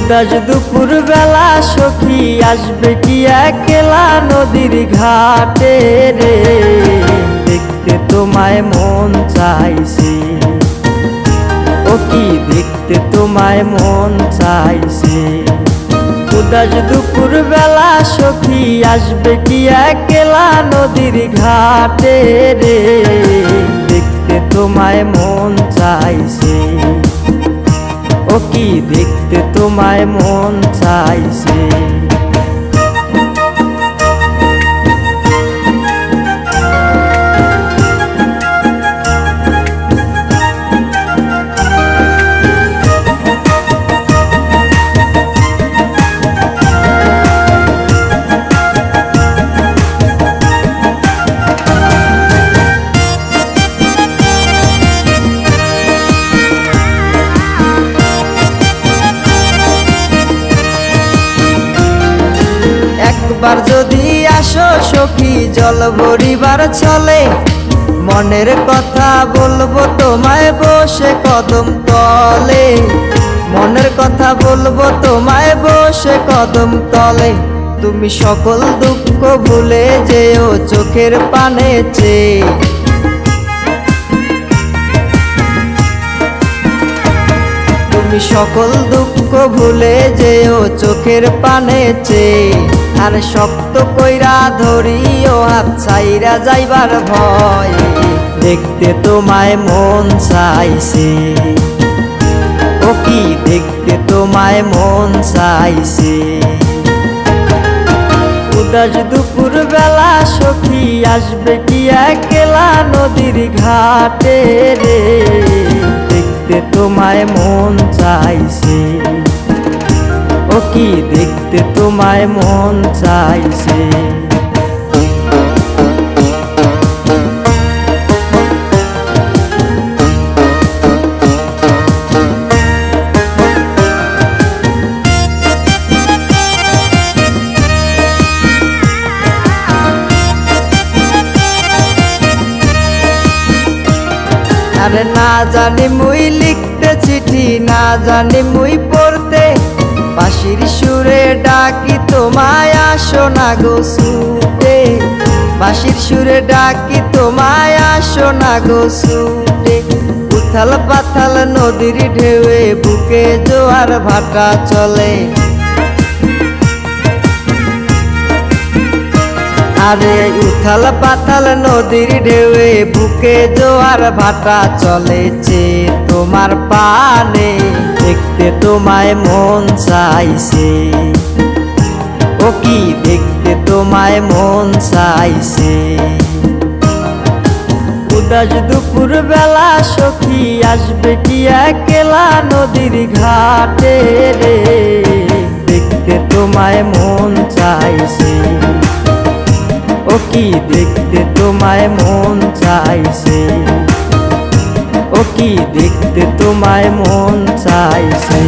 উদাস দুপুর বেলা সখী আসবে কি একলা নদীর ঘাটে রে, দেখতে তোমায় মন চাইছে। ও কি দেখতে তোমায় মন চাইছে। উদাস দুপুর বেলা সখী আসবে কি একলা নদীর ঘাটে রে, দেখতে তোমায় মন চাইছে। ও কি দেখতে তোমায় মন চাইছে। একবার যদি আসো সখী জল ভরিবার চলে, মনের কথা বলবো তোমায় বসে কদম তলে। মনের কথা বলবো তোমায় বসে কদম তলে। তুমি সকল দুঃখ ভুলে যেও চোখের পানে চেয়ে। তুমি সকল দুঃখ ভুলে যেও চোখের পানে চেয়ে। আর শক্ত কইরা ধরিও হাত ছাইরা যাইবার ভয়, দেখতে তোমায় মন চাইছে। ও কি দেখতে তোমায় মন চাইছে। উদাস দুপুর বেলা সখী আসবে কি একলা নদীর ঘাটে রে, দেখতে তোমায় মন চাইছে। ও কি দেখতে তোমায় মন চাইছে। আরে না জানি মুই লিখতে চিঠি, না জানি মুই পড়তে, বাঁশির সুরে ডাকি তোমায় আসো না গো ছুটে। বাঁশির সুরে ডাকি তোমায় আসো না গো ছুটে। উথাল পাথাল নদীর ঢেউয়ে বুকে জোয়ার ভাটা চলে। আরে উথাল পাথাল নদীর ঢেউয়ে বুকে জোয়ার ভাটা চলেছে তোমার পানে, দেখতে তোমায় মন চাইছে। ও কি দেখতে তোমায় মন চাইছে। উদাস দুপুর বেলা সখী আসবে কি একলা নদীর ঘাটে রে, দেখতে তোমায় মন চাইছে। ও কি দেখতে তোমায় মন চাইছে। ও কি দেখতে তোমায় মন চাইছে।